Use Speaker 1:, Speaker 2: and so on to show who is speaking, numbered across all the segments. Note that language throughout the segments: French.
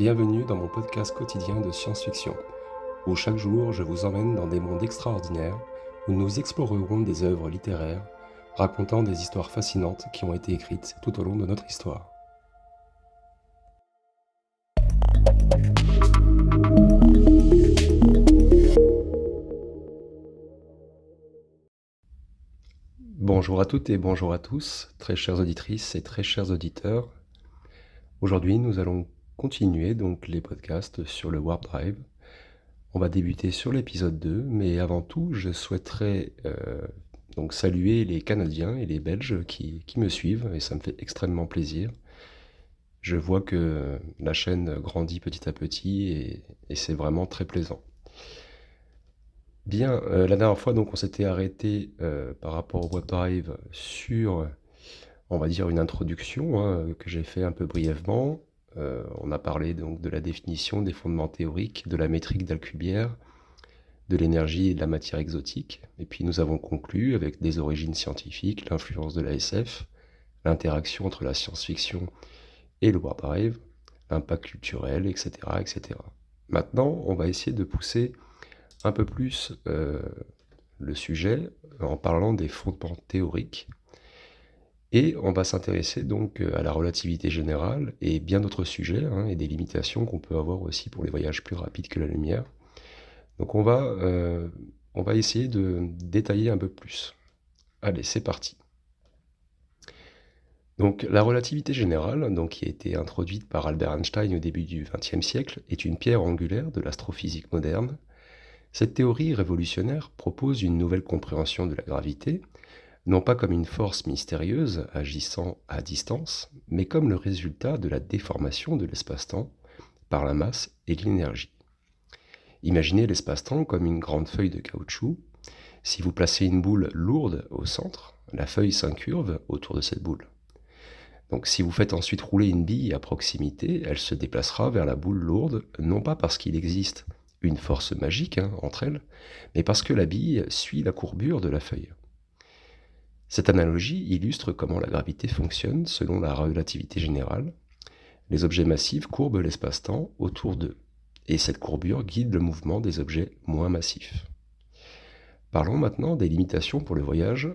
Speaker 1: Bienvenue dans mon podcast quotidien de science-fiction, où chaque jour je vous emmène dans des mondes extraordinaires, où nous explorerons des œuvres littéraires, racontant des histoires fascinantes qui ont été écrites tout au long de notre histoire. Bonjour à toutes et bonjour à tous, très chères auditrices et très chers auditeurs. Aujourd'hui, nous allons continuer donc les podcasts sur le Warp Drive. On va débuter sur l'épisode 2, mais avant tout, je souhaiterais donc saluer les Canadiens et les Belges qui me suivent, et ça me fait extrêmement plaisir. Je vois que la chaîne grandit petit à petit et c'est vraiment très plaisant. Bien, la dernière fois, donc, on s'était arrêté par rapport au WebDrive sur, on va dire, une introduction que j'ai fait un peu brièvement. On a parlé donc de la définition des fondements théoriques, de la métrique d'Alcubierre, de l'énergie et de la matière exotique. Et puis nous avons conclu avec des origines scientifiques, l'influence de la SF, l'interaction entre la science-fiction et le Warp Drive, l'impact culturel, etc., etc. Maintenant, on va essayer de pousser un peu plus le sujet en parlant des fondements théoriques. Et on va s'intéresser donc à la relativité générale et bien d'autres sujets, et des limitations qu'on peut avoir aussi pour les voyages plus rapides que la lumière. Donc on va essayer de détailler un peu plus. Allez, c'est parti. Donc la relativité générale, donc, qui a été introduite par Albert Einstein au début du XXe siècle, est une pierre angulaire de l'astrophysique moderne. Cette théorie révolutionnaire propose une nouvelle compréhension de la gravité, non pas comme une force mystérieuse agissant à distance, mais comme le résultat de la déformation de l'espace-temps par la masse et l'énergie. Imaginez l'espace-temps comme une grande feuille de caoutchouc. Si vous placez une boule lourde au centre, la feuille s'incurve autour de cette boule. Donc si vous faites ensuite rouler une bille à proximité, elle se déplacera vers la boule lourde, non pas parce qu'il existe une force magique entre elles, mais parce que la bille suit la courbure de la feuille. Cette analogie illustre comment la gravité fonctionne selon la relativité générale. Les objets massifs courbent l'espace-temps autour d'eux, et cette courbure guide le mouvement des objets moins massifs. Parlons maintenant des limitations pour le voyage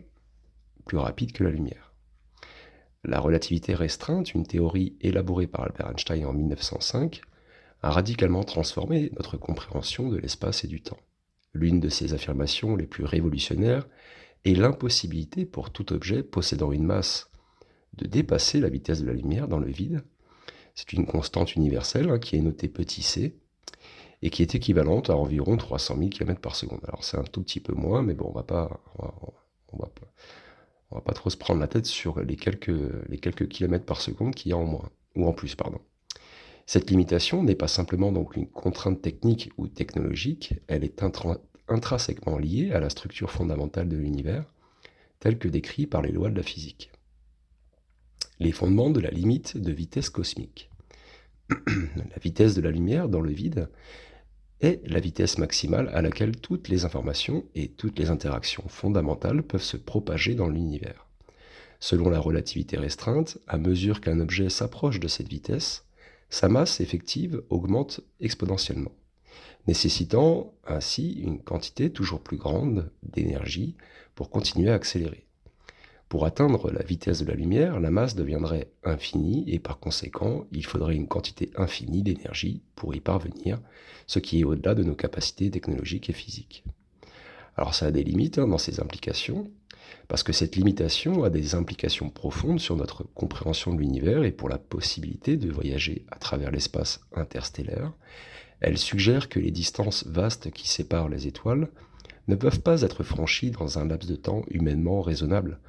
Speaker 1: plus rapide que la lumière. La relativité restreinte, une théorie élaborée par Albert Einstein en 1905, a radicalement transformé notre compréhension de l'espace et du temps. L'une de ses affirmations les plus révolutionnaires est l'impossibilité pour tout objet possédant une masse de dépasser la vitesse de la lumière dans le vide. C'est une constante universelle qui est notée petit c et qui est équivalente à environ 300 000 km par seconde. Alors c'est un tout petit peu moins, mais bon, on va pas trop se prendre la tête sur les quelques kilomètres par seconde qu'il y a en moins, ou en plus, pardon. Cette limitation n'est pas simplement donc une contrainte technique ou technologique, elle est intrinsèquement liée à la structure fondamentale de l'univers, telle que décrite par les lois de la physique. Les fondements de la limite de vitesse cosmique. La vitesse de la lumière dans le vide est la vitesse maximale à laquelle toutes les informations et toutes les interactions fondamentales peuvent se propager dans l'univers. Selon la relativité restreinte, à mesure qu'un objet s'approche de cette vitesse, sa masse effective augmente exponentiellement, nécessitant ainsi une quantité toujours plus grande d'énergie pour continuer à accélérer. Pour atteindre la vitesse de la lumière, la masse deviendrait infinie et par conséquent, il faudrait une quantité infinie d'énergie pour y parvenir, ce qui est au-delà de nos capacités technologiques et physiques. Alors ça a des limites dans ses implications, parce que cette limitation a des implications profondes sur notre compréhension de l'univers et pour la possibilité de voyager à travers l'espace interstellaire. Elle suggère que les distances vastes qui séparent les étoiles ne peuvent pas être franchies dans un laps de temps humainement raisonnable,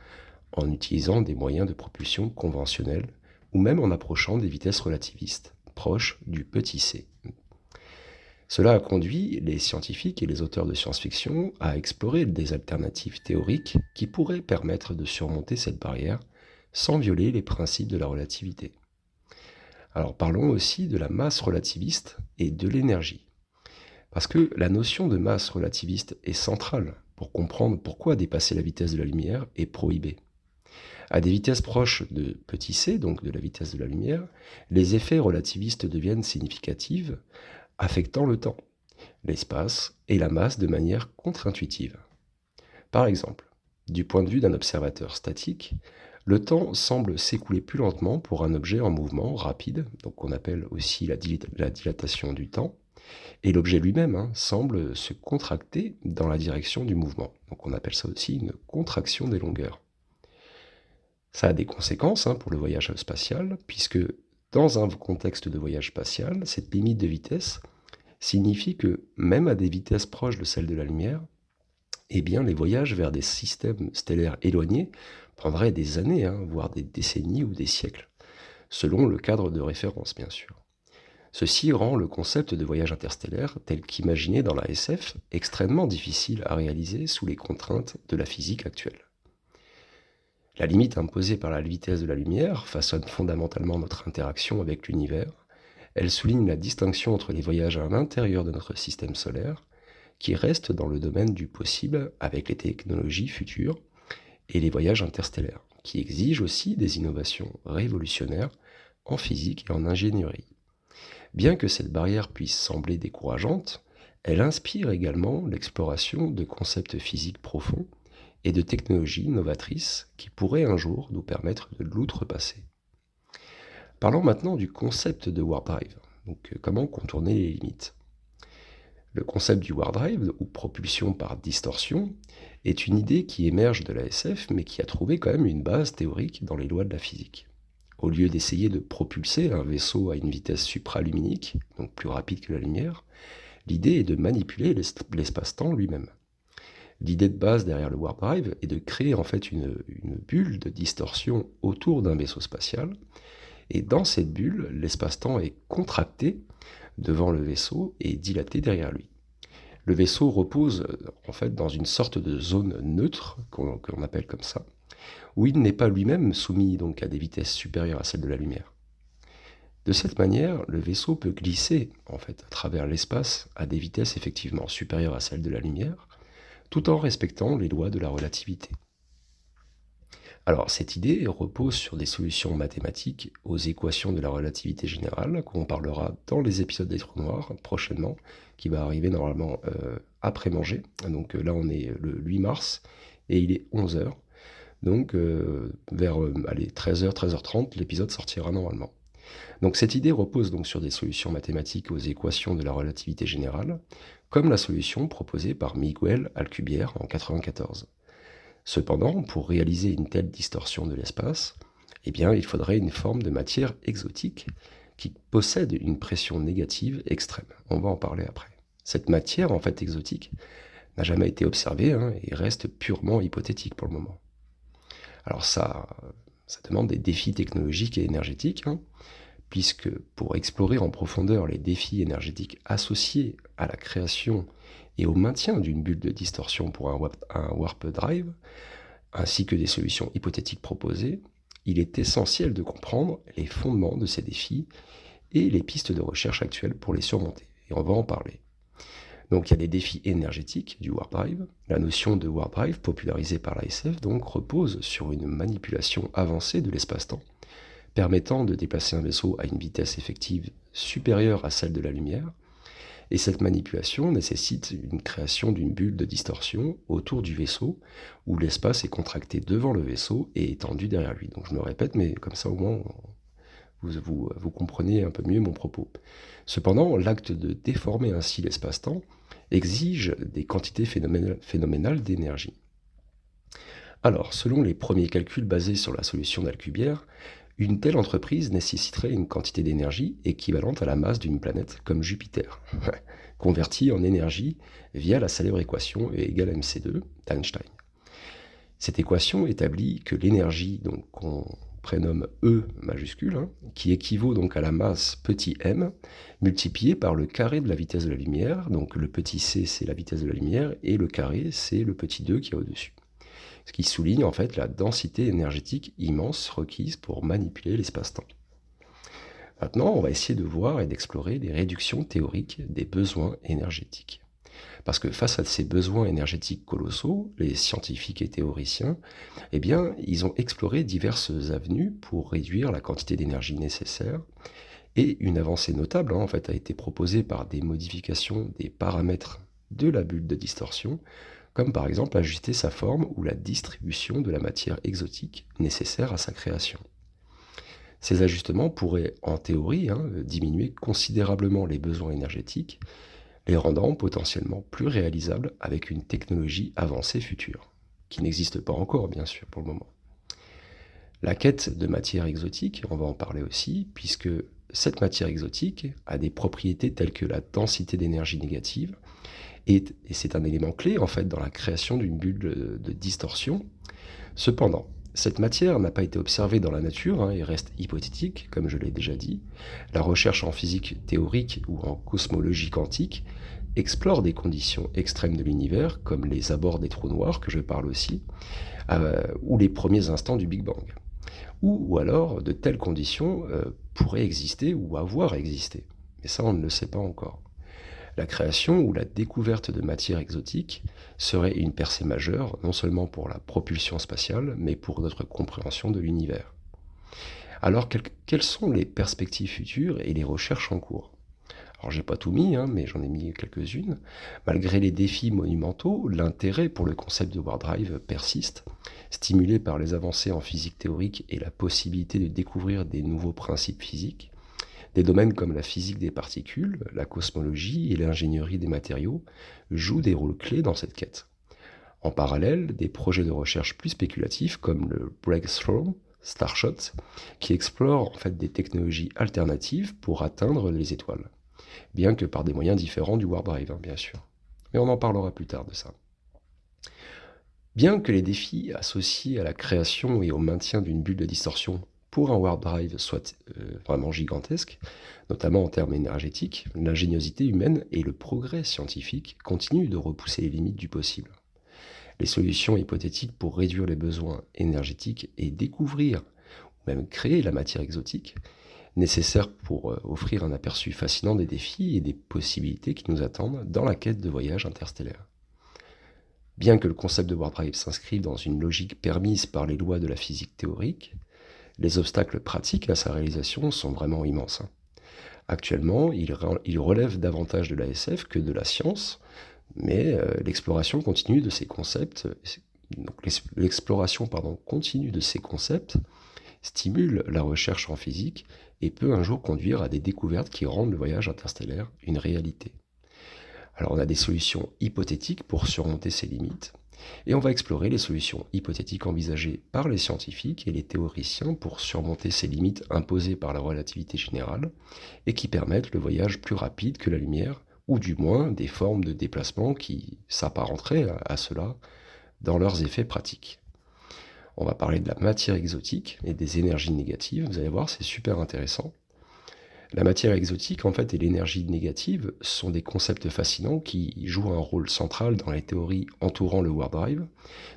Speaker 1: en utilisant des moyens de propulsion conventionnels ou même en approchant des vitesses relativistes, proches du petit c. Cela a conduit les scientifiques et les auteurs de science-fiction à explorer des alternatives théoriques qui pourraient permettre de surmonter cette barrière sans violer les principes de la relativité. Alors parlons aussi de la masse relativiste et de l'énergie. Parce que la notion de masse relativiste est centrale pour comprendre pourquoi dépasser la vitesse de la lumière est prohibé. À des vitesses proches de petit c, donc de la vitesse de la lumière, les effets relativistes deviennent significatifs, affectant le temps, l'espace et la masse de manière contre-intuitive. Par exemple, du point de vue d'un observateur statique, le temps semble s'écouler plus lentement pour un objet en mouvement rapide, donc qu'on appelle aussi la dilatation du temps, et l'objet lui-même semble se contracter dans la direction du mouvement. Donc on appelle ça aussi une contraction des longueurs. Ça a des conséquences pour le voyage spatial, puisque dans un contexte de voyage spatial, cette limite de vitesse signifie que même à des vitesses proches de celles de la lumière, eh bien, les voyages vers des systèmes stellaires éloignés prendraient des années, voire des décennies ou des siècles, selon le cadre de référence, bien sûr. Ceci rend le concept de voyage interstellaire, tel qu'imaginé dans la SF, extrêmement difficile à réaliser sous les contraintes de la physique actuelle. La limite imposée par la vitesse de la lumière façonne fondamentalement notre interaction avec l'univers. Elle souligne la distinction entre les voyages à l'intérieur de notre système solaire, qui restent dans le domaine du possible avec les technologies futures, et les voyages interstellaires, qui exigent aussi des innovations révolutionnaires en physique et en ingénierie. Bien que cette barrière puisse sembler décourageante, elle inspire également l'exploration de concepts physiques profonds et de technologies novatrices qui pourraient un jour nous permettre de l'outrepasser. Parlons maintenant du concept de warp drive, donc comment contourner les limites. Le concept du warp drive, ou propulsion par distorsion, est une idée qui émerge de la SF, mais qui a trouvé quand même une base théorique dans les lois de la physique. Au lieu d'essayer de propulser un vaisseau à une vitesse supraluminique, donc plus rapide que la lumière, l'idée est de manipuler l'espace-temps lui-même. L'idée de base derrière le warp drive est de créer en fait une bulle de distorsion autour d'un vaisseau spatial, et dans cette bulle, l'espace-temps est contracté devant le vaisseau et dilaté derrière lui. Le vaisseau repose en fait dans une sorte de zone neutre, qu'on appelle comme ça, où il n'est pas lui-même soumis donc à des vitesses supérieures à celles de la lumière. De cette manière, le vaisseau peut glisser en fait à travers l'espace à des vitesses effectivement supérieures à celles de la lumière, tout en respectant les lois de la relativité. Alors, cette idée repose sur des solutions mathématiques aux équations de la relativité générale, qu'on parlera dans les épisodes des trous noirs prochainement, qui va arriver normalement après manger. Donc là, on est le 8 mars et il est 11 heures. Donc vers 13h, 13h30, l'épisode sortira normalement. Donc cette idée repose donc sur des solutions mathématiques aux équations de la relativité générale, comme la solution proposée par Miguel Alcubierre en 1994. Cependant, pour réaliser une telle distorsion de l'espace, eh bien, il faudrait une forme de matière exotique qui possède une pression négative extrême. On va en parler après. Cette matière, en fait, exotique, n'a jamais été observée et reste purement hypothétique pour le moment. Alors ça demande des défis technologiques et énergétiques, puisque pour explorer en profondeur les défis énergétiques associés à la création et au maintien d'une bulle de distorsion pour un warp drive, ainsi que des solutions hypothétiques proposées, il est essentiel de comprendre les fondements de ces défis et les pistes de recherche actuelles pour les surmonter. Et on va en parler. Donc il y a des défis énergétiques du warp drive. La notion de warp drive, popularisée par la SF, donc repose sur une manipulation avancée de l'espace-temps, permettant de déplacer un vaisseau à une vitesse effective supérieure à celle de la lumière. Et cette manipulation nécessite une création d'une bulle de distorsion autour du vaisseau, où l'espace est contracté devant le vaisseau et étendu derrière lui. Donc je me répète, mais comme ça au moins vous comprenez un peu mieux mon propos. Cependant, l'acte de déformer ainsi l'espace-temps exige des quantités phénoménales d'énergie. Alors, selon les premiers calculs basés sur la solution d'Alcubierre, une telle entreprise nécessiterait une quantité d'énergie équivalente à la masse d'une planète comme Jupiter, convertie en énergie via la célèbre équation E égale mc2 d'Einstein. Cette équation établit que l'énergie, donc qu'on prénomme E majuscule, qui équivaut donc à la masse petit m, multipliée par le carré de la vitesse de la lumière, donc le petit c c'est la vitesse de la lumière, et le carré c'est le petit 2 qui est au-dessus. Ce qui souligne en fait la densité énergétique immense requise pour manipuler l'espace-temps. Maintenant, on va essayer de voir et d'explorer des réductions théoriques des besoins énergétiques. Parce que face à ces besoins énergétiques colossaux, les scientifiques et théoriciens, eh bien, ils ont exploré diverses avenues pour réduire la quantité d'énergie nécessaire. Et une avancée notable, en fait, a été proposée par des modifications des paramètres de la bulle de distorsion, comme par exemple ajuster sa forme ou la distribution de la matière exotique nécessaire à sa création. Ces ajustements pourraient, en théorie, diminuer considérablement les besoins énergétiques, les rendant potentiellement plus réalisables avec une technologie avancée future, qui n'existe pas encore, bien sûr, pour le moment. La quête de matière exotique, on va en parler aussi, puisque cette matière exotique a des propriétés telles que la densité d'énergie négative, et c'est un élément clé en fait dans la création d'une bulle de distorsion. Cependant, cette matière n'a pas été observée dans la nature et reste hypothétique, comme je l'ai déjà dit. La recherche en physique théorique ou en cosmologie quantique explore des conditions extrêmes de l'univers, comme les abords des trous noirs, que je parle aussi, ou les premiers instants du Big Bang. Ou alors, de telles conditions pourraient exister ou avoir existé. Mais ça, on ne le sait pas encore. La création ou la découverte de matières exotiques serait une percée majeure, non seulement pour la propulsion spatiale, mais pour notre compréhension de l'univers. Alors, quelles sont les perspectives futures et les recherches en cours? Alors, j'ai pas tout mis, mais j'en ai mis quelques-unes. Malgré les défis monumentaux, l'intérêt pour le concept de warp drive persiste, stimulé par les avancées en physique théorique et la possibilité de découvrir des nouveaux principes physiques. Des domaines comme la physique des particules, la cosmologie et l'ingénierie des matériaux jouent des rôles clés dans cette quête. En parallèle, des projets de recherche plus spéculatifs comme le Breakthrough Starshot, qui explorent en fait des technologies alternatives pour atteindre les étoiles, bien que par des moyens différents du warp drive, bien sûr. Mais on en parlera plus tard de ça. Bien que les défis associés à la création et au maintien d'une bulle de distorsion pour un warp drive soient vraiment gigantesques, notamment en termes énergétiques, l'ingéniosité humaine et le progrès scientifique continuent de repousser les limites du possible. Les solutions hypothétiques pour réduire les besoins énergétiques et découvrir ou même créer la matière exotique nécessaire pour offrir un aperçu fascinant des défis et des possibilités qui nous attendent dans la quête de voyages interstellaires. Bien que le concept de warp drive s'inscrive dans une logique permise par les lois de la physique théorique, les obstacles pratiques à sa réalisation sont vraiment immenses. Actuellement, il relève davantage de la SF que de la science, mais l'exploration continue de ces concepts, continue de ces concepts stimule la recherche en physique et peut un jour conduire à des découvertes qui rendent le voyage interstellaire une réalité. Alors on a des solutions hypothétiques pour surmonter ces limites, et on va explorer les solutions hypothétiques envisagées par les scientifiques et les théoriciens pour surmonter ces limites imposées par la relativité générale et qui permettent le voyage plus rapide que la lumière, ou du moins des formes de déplacement qui s'apparenteraient à cela dans leurs effets pratiques. On va parler de la matière exotique et des énergies négatives, vous allez voir, c'est super intéressant. La matière exotique, en fait, et l'énergie négative sont des concepts fascinants qui jouent un rôle central dans les théories entourant le warp drive,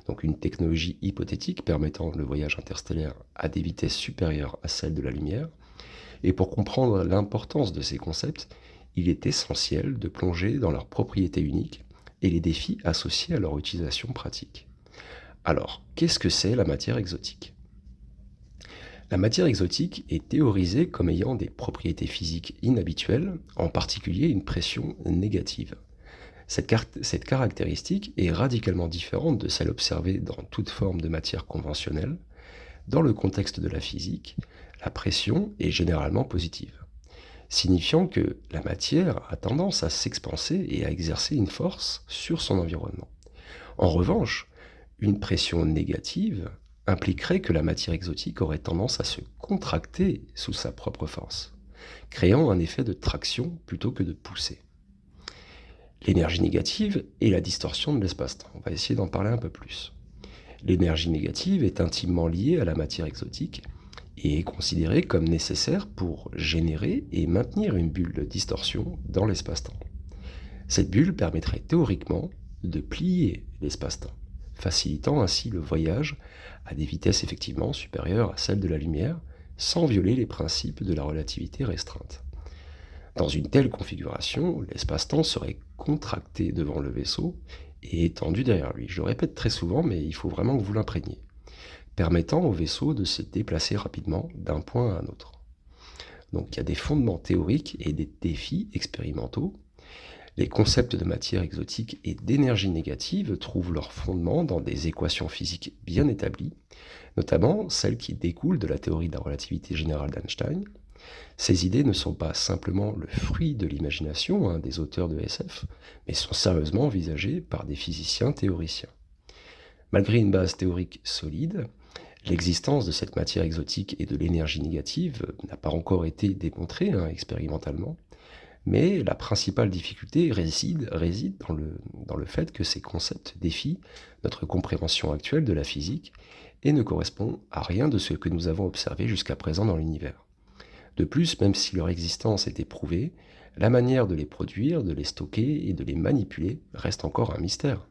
Speaker 1: donc une technologie hypothétique permettant le voyage interstellaire à des vitesses supérieures à celles de la lumière. Et pour comprendre l'importance de ces concepts, il est essentiel de plonger dans leurs propriétés uniques et les défis associés à leur utilisation pratique. Alors, qu'est-ce que c'est la matière exotique ? La matière exotique est théorisée comme ayant des propriétés physiques inhabituelles, en particulier une pression négative. Cette caractéristique est radicalement différente de celle observée dans toute forme de matière conventionnelle. Dans le contexte de la physique, la pression est généralement positive, signifiant que la matière a tendance à s'expanser et à exercer une force sur son environnement. En revanche, une pression négative impliquerait que la matière exotique aurait tendance à se contracter sous sa propre force, créant un effet de traction plutôt que de poussée. L'énergie négative est la distorsion de l'espace-temps. On va essayer d'en parler un peu plus. L'énergie négative est intimement liée à la matière exotique et est considérée comme nécessaire pour générer et maintenir une bulle de distorsion dans l'espace-temps. Cette bulle permettrait théoriquement de plier l'espace-temps, facilitant ainsi le voyage à des vitesses effectivement supérieures à celles de la lumière, sans violer les principes de la relativité restreinte. Dans une telle configuration, l'espace-temps serait contracté devant le vaisseau et étendu derrière lui. Je le répète très souvent, mais il faut vraiment que vous l'imprégniez, permettant au vaisseau de se déplacer rapidement d'un point à un autre. Donc il y a des fondements théoriques et des défis expérimentaux. Les concepts de matière exotique et d'énergie négative trouvent leur fondement dans des équations physiques bien établies, notamment celles qui découlent de la théorie de la relativité générale d'Einstein. Ces idées ne sont pas simplement le fruit de l'imagination des auteurs de SF, mais sont sérieusement envisagées par des physiciens théoriciens. Malgré une base théorique solide, l'existence de cette matière exotique et de l'énergie négative n'a pas encore été démontrée expérimentalement, mais la principale difficulté réside dans le fait que ces concepts défient notre compréhension actuelle de la physique et ne correspondent à rien de ce que nous avons observé jusqu'à présent dans l'univers. De plus, même si leur existence est prouvée, la manière de les produire, de les stocker et de les manipuler reste encore un mystère.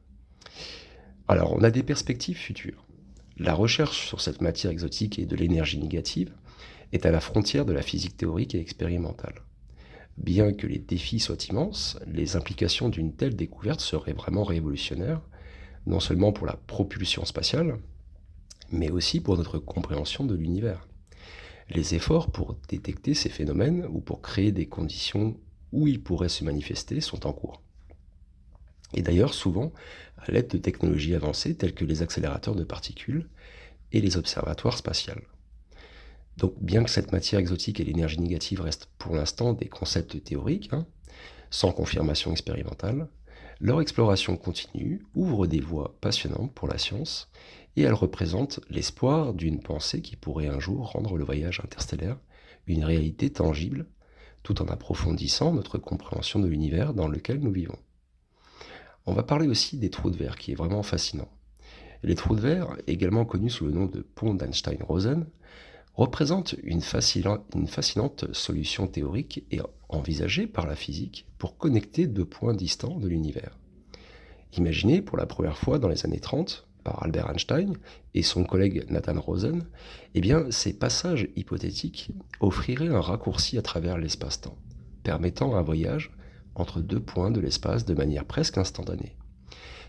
Speaker 1: Alors, on a des perspectives futures. La recherche sur cette matière exotique et de l'énergie négative est à la frontière de la physique théorique et expérimentale. Bien que les défis soient immenses, les implications d'une telle découverte seraient vraiment révolutionnaires, non seulement pour la propulsion spatiale, mais aussi pour notre compréhension de l'univers. Les efforts pour détecter ces phénomènes ou pour créer des conditions où ils pourraient se manifester sont en cours. Et d'ailleurs, souvent, à l'aide de technologies avancées telles que les accélérateurs de particules et les observatoires spatiaux. Donc, bien que cette matière exotique et l'énergie négative restent pour l'instant des concepts théoriques, sans confirmation expérimentale, leur exploration continue ouvre des voies passionnantes pour la science et elle représente l'espoir d'une pensée qui pourrait un jour rendre le voyage interstellaire une réalité tangible, tout en approfondissant notre compréhension de l'univers dans lequel nous vivons. On va parler aussi des trous de verre, qui est vraiment fascinant. Les trous de verre, également connus sous le nom de pont d'Einstein-Rosen, représentent une fascinante solution théorique et envisagée par la physique pour connecter deux points distants de l'univers. Imaginé pour la première fois dans les années 30 par Albert Einstein et son collègue Nathan Rosen, eh bien, ces passages hypothétiques offriraient un raccourci à travers l'espace-temps, permettant un voyage entre deux points de l'espace de manière presque instantanée.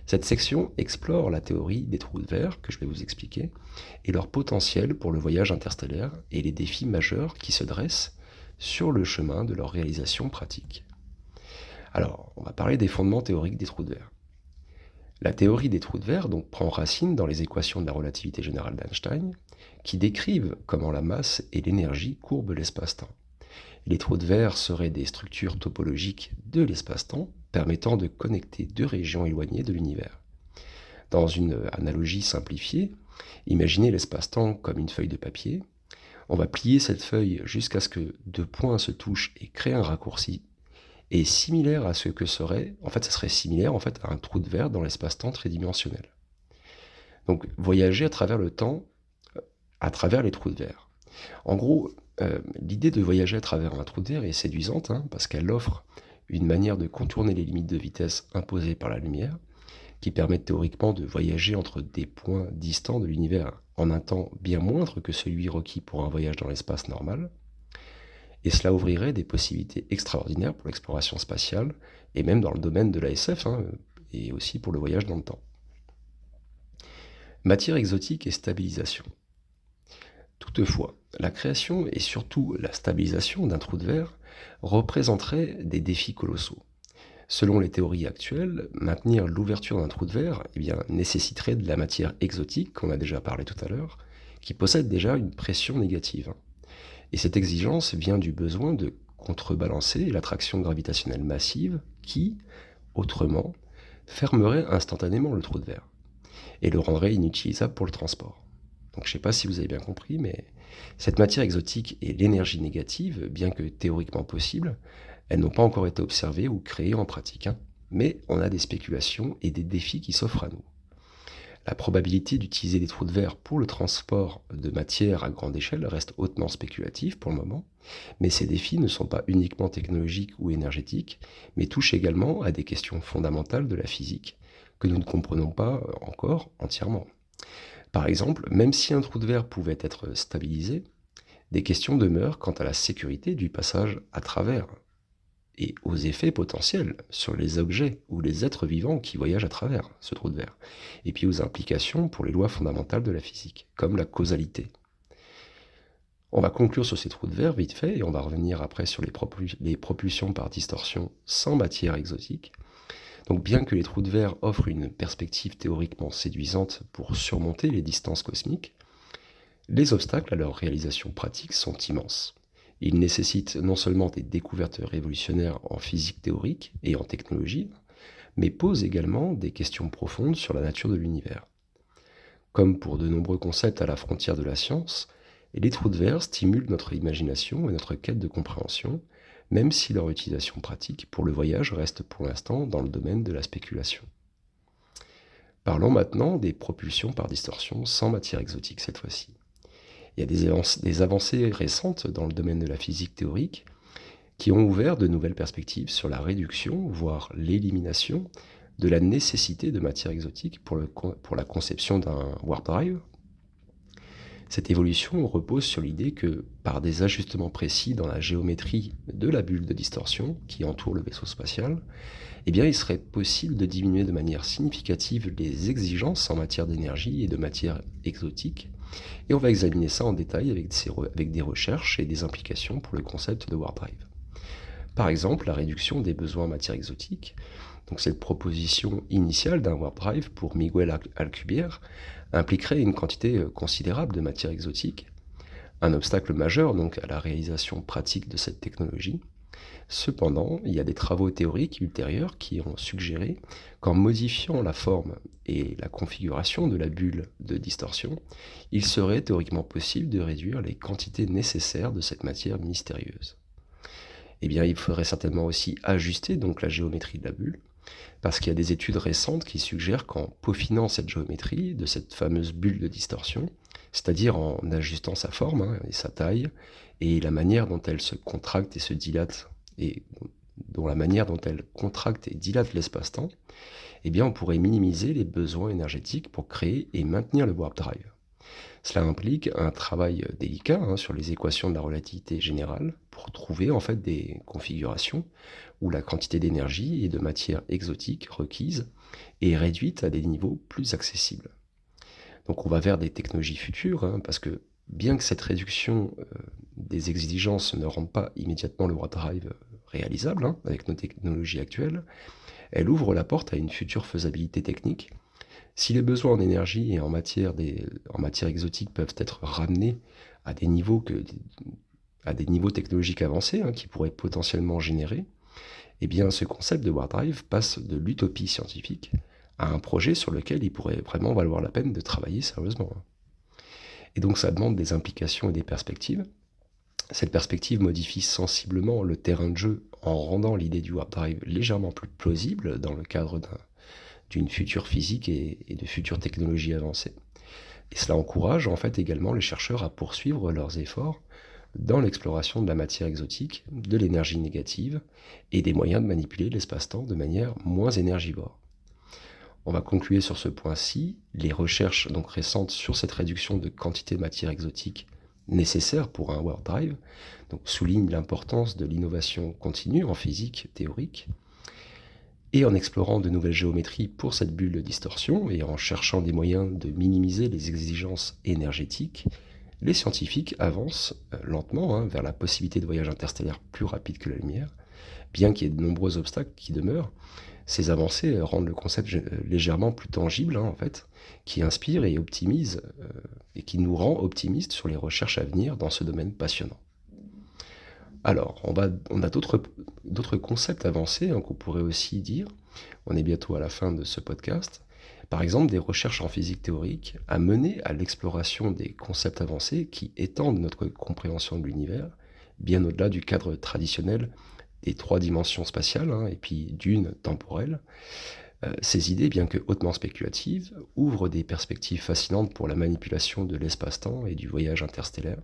Speaker 1: Cette section explore la théorie des trous de verre, que je vais vous expliquer, et leur potentiel pour le voyage interstellaire et les défis majeurs qui se dressent sur le chemin de leur réalisation pratique. Alors, on va parler des fondements théoriques des trous de verre. La théorie des trous de verre donc, prend racine dans les équations de la relativité générale d'Einstein, qui décrivent comment la masse et l'énergie courbent l'espace-temps. Les trous de verre seraient des structures topologiques de l'espace-temps permettant de connecter deux régions éloignées de l'univers. Dans une analogie simplifiée, imaginez l'espace-temps comme une feuille de papier. On va plier cette feuille jusqu'à ce que deux points se touchent et créent un raccourci. Et similaire à ce que serait, ça serait similaire à un trou de verre dans l'espace-temps tridimensionnel. Donc voyager à travers le temps, à travers les trous de verre. En gros, l'idée de voyager à travers un trou de verre est séduisante parce qu'elle offre une manière de contourner les limites de vitesse imposées par la lumière, qui permettent théoriquement de voyager entre des points distants de l'univers en un temps bien moindre que celui requis pour un voyage dans l'espace normal. Et cela ouvrirait des possibilités extraordinaires pour l'exploration spatiale, et même dans le domaine de la SF, et aussi pour le voyage dans le temps. Matière exotique et stabilisation. Toutefois, la création et surtout la stabilisation d'un trou de verre représenterait des défis colossaux. Selon les théories actuelles, maintenir l'ouverture d'un trou de verre nécessiterait de la matière exotique, qu'on a déjà parlé tout à l'heure, qui possède déjà une pression négative. Et cette exigence vient du besoin de contrebalancer l'attraction gravitationnelle massive qui, autrement, fermerait instantanément le trou de verre et le rendrait inutilisable pour le transport. Donc je ne sais pas si vous avez bien compris, mais cette matière exotique et l'énergie négative, bien que théoriquement possible, elles n'ont pas encore été observées ou créées en pratique. Mais on a des spéculations et des défis qui s'offrent à nous. La probabilité d'utiliser des trous de verre pour le transport de matière à grande échelle reste hautement spéculative pour le moment, mais ces défis ne sont pas uniquement technologiques ou énergétiques, mais touchent également à des questions fondamentales de la physique que nous ne comprenons pas encore entièrement. Par exemple, même si un trou de verre pouvait être stabilisé, des questions demeurent quant à la sécurité du passage à travers et aux effets potentiels sur les objets ou les êtres vivants qui voyagent à travers ce trou de verre, et puis aux implications pour les lois fondamentales de la physique, comme la causalité. On va conclure sur ces trous de verre vite fait, et on va revenir après sur les propulsions par distorsion sans matière exotique. Donc bien que les trous de verre offrent une perspective théoriquement séduisante pour surmonter les distances cosmiques, les obstacles à leur réalisation pratique sont immenses. Ils nécessitent non seulement des découvertes révolutionnaires en physique théorique et en technologie, mais posent également des questions profondes sur la nature de l'univers. Comme pour de nombreux concepts à la frontière de la science, les trous de verre stimulent notre imagination et notre quête de compréhension, même si leur utilisation pratique pour le voyage reste pour l'instant dans le domaine de la spéculation. Parlons maintenant des propulsions par distorsion sans matière exotique cette fois-ci. Il y a des avancées récentes dans le domaine de la physique théorique qui ont ouvert de nouvelles perspectives sur la réduction, voire l'élimination, de la nécessité de matière exotique pour la conception d'un warp drive. Cette évolution repose sur l'idée que, par des ajustements précis dans la géométrie de la bulle de distorsion qui entoure le vaisseau spatial, eh bien, il serait possible de diminuer de manière significative les exigences en matière d'énergie et de matière exotique. Et on va examiner ça en détail avec des recherches et des implications pour le concept de warp drive. Par exemple, la réduction des besoins en matière exotique. Donc cette proposition initiale d'un warp drive pour Miguel Alcubierre impliquerait une quantité considérable de matière exotique, un obstacle majeur donc à la réalisation pratique de cette technologie. Cependant, il y a des travaux théoriques ultérieurs qui ont suggéré qu'en modifiant la forme et la configuration de la bulle de distorsion, il serait théoriquement possible de réduire les quantités nécessaires de cette matière mystérieuse. Eh bien, il faudrait certainement aussi ajuster donc la géométrie de la bulle, parce qu'il y a des études récentes qui suggèrent qu'en peaufinant cette géométrie de cette fameuse bulle de distorsion, c'est-à-dire en ajustant sa forme et sa taille, et la manière dont elle se contracte et se dilate, et dont la manière dont elle contracte et dilate l'espace-temps, eh bien on pourrait minimiser les besoins énergétiques pour créer et maintenir le warp drive. Cela implique un travail délicat sur les équations de la relativité générale pour trouver en fait des configurations où la quantité d'énergie et de matière exotique requise est réduite à des niveaux plus accessibles. Donc on va vers des technologies futures, parce que bien que cette réduction des exigences ne rende pas immédiatement le warp drive réalisable avec nos technologies actuelles, elle ouvre la porte à une future faisabilité technique. Si les besoins en énergie et en matière exotique peuvent être ramenés à des niveaux technologiques avancés qui pourraient potentiellement générer, eh bien ce concept de warp drive passe de l'utopie scientifique à un projet sur lequel il pourrait vraiment valoir la peine de travailler sérieusement. Et donc ça demande des implications et des perspectives. Cette perspective modifie sensiblement le terrain de jeu en rendant l'idée du warp drive légèrement plus plausible dans le cadre d'une future physique et de futures technologies avancées. Et cela encourage en fait également les chercheurs à poursuivre leurs efforts dans l'exploration de la matière exotique, de l'énergie négative et des moyens de manipuler l'espace-temps de manière moins énergivore. On va conclure sur ce point-ci. Les recherches donc récentes sur cette réduction de quantité de matière exotique nécessaire pour un warp drive donc, soulignent l'importance de l'innovation continue en physique théorique. Et en explorant de nouvelles géométries pour cette bulle de distorsion et en cherchant des moyens de minimiser les exigences énergétiques, les scientifiques avancent lentement vers la possibilité de voyage interstellaire plus rapide que la lumière, bien qu'il y ait de nombreux obstacles qui demeurent. Ces avancées rendent le concept légèrement plus tangible, en fait, qui inspire et optimise, et qui nous rend optimistes sur les recherches à venir dans ce domaine passionnant. Alors, on a d'autres concepts avancés qu'on pourrait aussi dire. On est bientôt à la fin de ce podcast. Par exemple, des recherches en physique théorique à mener à l'exploration des concepts avancés qui étendent notre compréhension de l'univers, bien au-delà du cadre traditionnel des 3 dimensions spatiales et puis d'une temporelle. Ces idées, bien que hautement spéculatives, ouvrent des perspectives fascinantes pour la manipulation de l'espace-temps et du voyage interstellaire,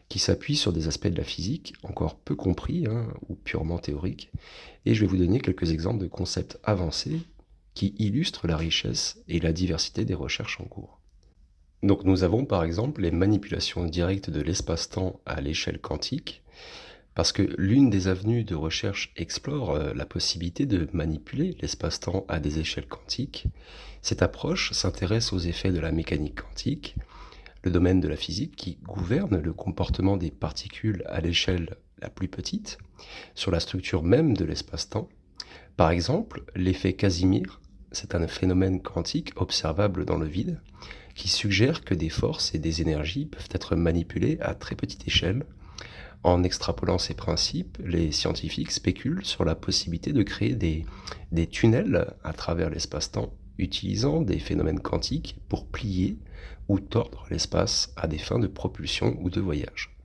Speaker 1: qui s'appuient sur des aspects de la physique encore peu compris ou purement théoriques. Et je vais vous donner quelques exemples de concepts avancés qui illustrent la richesse et la diversité des recherches en cours. Donc nous avons par exemple les manipulations directes de l'espace-temps à l'échelle quantique. Parce que l'une des avenues de recherche explore la possibilité de manipuler l'espace-temps à des échelles quantiques. Cette approche s'intéresse aux effets de la mécanique quantique, le domaine de la physique qui gouverne le comportement des particules à l'échelle la plus petite, sur la structure même de l'espace-temps. Par exemple, l'effet Casimir, c'est un phénomène quantique observable dans le vide qui suggère que des forces et des énergies peuvent être manipulées à très petite échelle. En extrapolant ces principes, les scientifiques spéculent sur la possibilité de créer des tunnels à travers l'espace-temps, utilisant des phénomènes quantiques pour plier ou tordre l'espace à des fins de propulsion ou de voyage.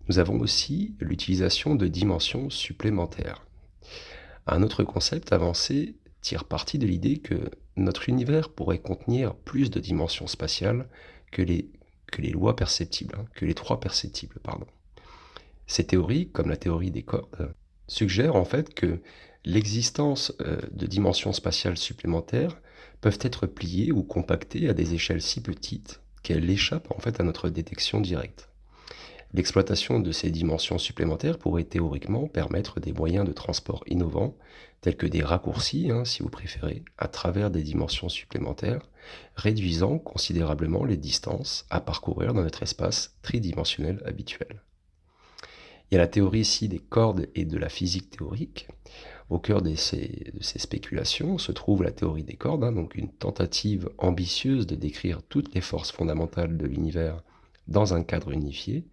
Speaker 1: Nous avons aussi l'utilisation de dimensions supplémentaires. Un autre concept avancé tire parti de l'idée que notre univers pourrait contenir plus de dimensions spatiales que les lois perceptibles, que les trois perceptibles, pardon. Ces théories, comme la théorie des cordes, suggèrent en fait que l'existence de dimensions spatiales supplémentaires peuvent être pliées ou compactées à des échelles si petites qu'elles échappent en fait à notre détection directe. L'exploitation de ces dimensions supplémentaires pourrait théoriquement permettre des moyens de transport innovants, tels que des raccourcis, si vous préférez, à travers des dimensions supplémentaires, réduisant considérablement les distances à parcourir dans notre espace tridimensionnel habituel. Il y a la théorie ici des cordes et de la physique théorique. Au cœur de ces spéculations se trouve la théorie des cordes, donc une tentative ambitieuse de décrire toutes les forces fondamentales de l'univers dans un cadre unifié.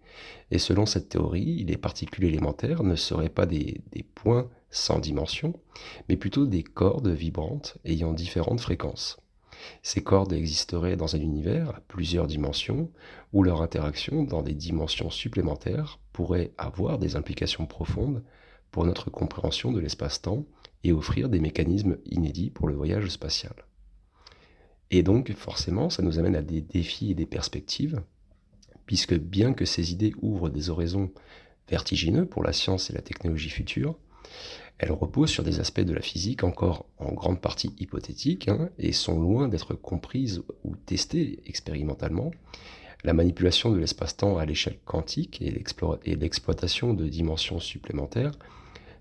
Speaker 1: Et selon cette théorie, les particules élémentaires ne seraient pas des points sans dimension, mais plutôt des cordes vibrantes ayant différentes fréquences. Ces cordes existeraient dans un univers à plusieurs dimensions, où leur interaction dans des dimensions supplémentaires pourrait avoir des implications profondes pour notre compréhension de l'espace-temps et offrir des mécanismes inédits pour le voyage spatial. Et donc, forcément, ça nous amène à des défis et des perspectives, puisque bien que ces idées ouvrent des horizons vertigineux pour la science et la technologie future, elles reposent sur des aspects de la physique encore en grande partie hypothétiques et sont loin d'être comprises ou testées expérimentalement. La manipulation de l'espace-temps à l'échelle quantique et l'exploitation de dimensions supplémentaires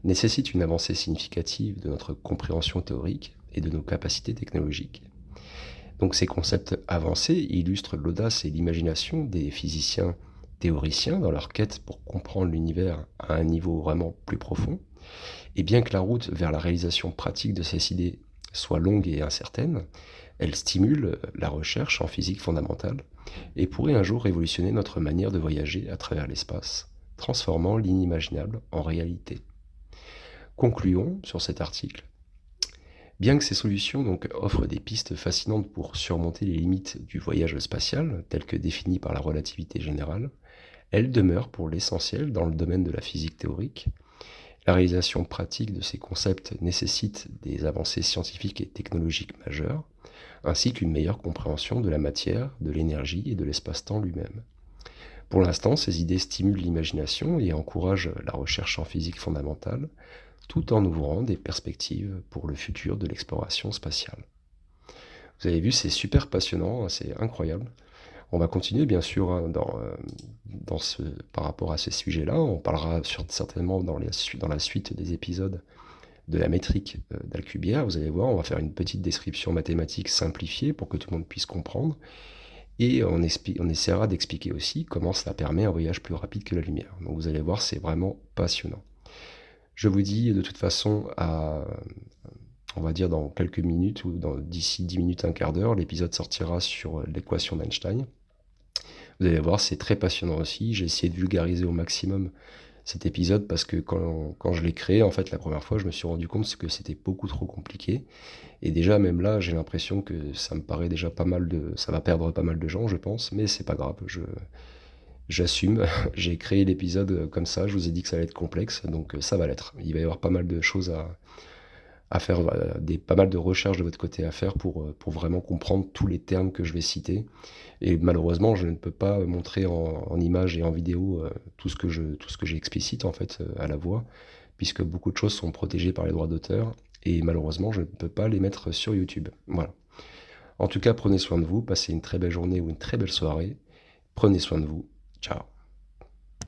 Speaker 1: nécessitent une avancée significative de notre compréhension théorique et de nos capacités technologiques. Donc ces concepts avancés illustrent l'audace et l'imagination des physiciens théoriciens dans leur quête pour comprendre l'univers à un niveau vraiment plus profond. Et bien que la route vers la réalisation pratique de ces idées soit longue et incertaine, elle stimule la recherche en physique fondamentale et pourrait un jour révolutionner notre manière de voyager à travers l'espace, transformant l'inimaginable en réalité. Concluons sur cet article. Bien que ces solutions offrent des pistes fascinantes pour surmonter les limites du voyage spatial, telles que définies par la relativité générale, elles demeurent pour l'essentiel dans le domaine de la physique théorique. La réalisation pratique de ces concepts nécessite des avancées scientifiques et technologiques majeures, ainsi qu'une meilleure compréhension de la matière, de l'énergie et de l'espace-temps lui-même. Pour l'instant, ces idées stimulent l'imagination et encouragent la recherche en physique fondamentale, tout en ouvrant des perspectives pour le futur de l'exploration spatiale. Vous avez vu, c'est super passionnant, c'est incroyable. On va continuer bien sûr par rapport à ces sujets-là. On parlera certainement dans la suite des épisodes de la métrique d'Alcubierre. Vous allez voir, on va faire une petite description mathématique simplifiée pour que tout le monde puisse comprendre. Et on essaiera d'expliquer aussi comment cela permet un voyage plus rapide que la lumière. Donc vous allez voir, c'est vraiment passionnant. Je vous dis de toute façon on va dire dans quelques minutes ou d'ici 10 minutes, un quart d'heure, l'épisode sortira sur l'équation d'Einstein. Vous allez voir, c'est très passionnant aussi. J'ai essayé de vulgariser au maximum cet épisode parce que quand je l'ai créé, en fait, la première fois, je me suis rendu compte que c'était beaucoup trop compliqué. Et déjà, même là, j'ai l'impression que ça me paraît déjà ça va perdre pas mal de gens, je pense, mais c'est pas grave, j'assume. J'ai créé l'épisode comme ça, je vous ai dit que ça allait être complexe, donc ça va l'être. Il va y avoir pas mal de choses à faire, pas mal de recherches de votre côté à faire pour vraiment comprendre tous les termes que je vais citer. Et malheureusement, je ne peux pas montrer en images et en vidéo tout ce que j'ai explicite en fait à la voix, puisque beaucoup de choses sont protégées par les droits d'auteur, et malheureusement, je ne peux pas les mettre sur YouTube. Voilà. En tout cas, prenez soin de vous, passez une très belle journée ou une très belle soirée. Prenez soin de vous. Ciao.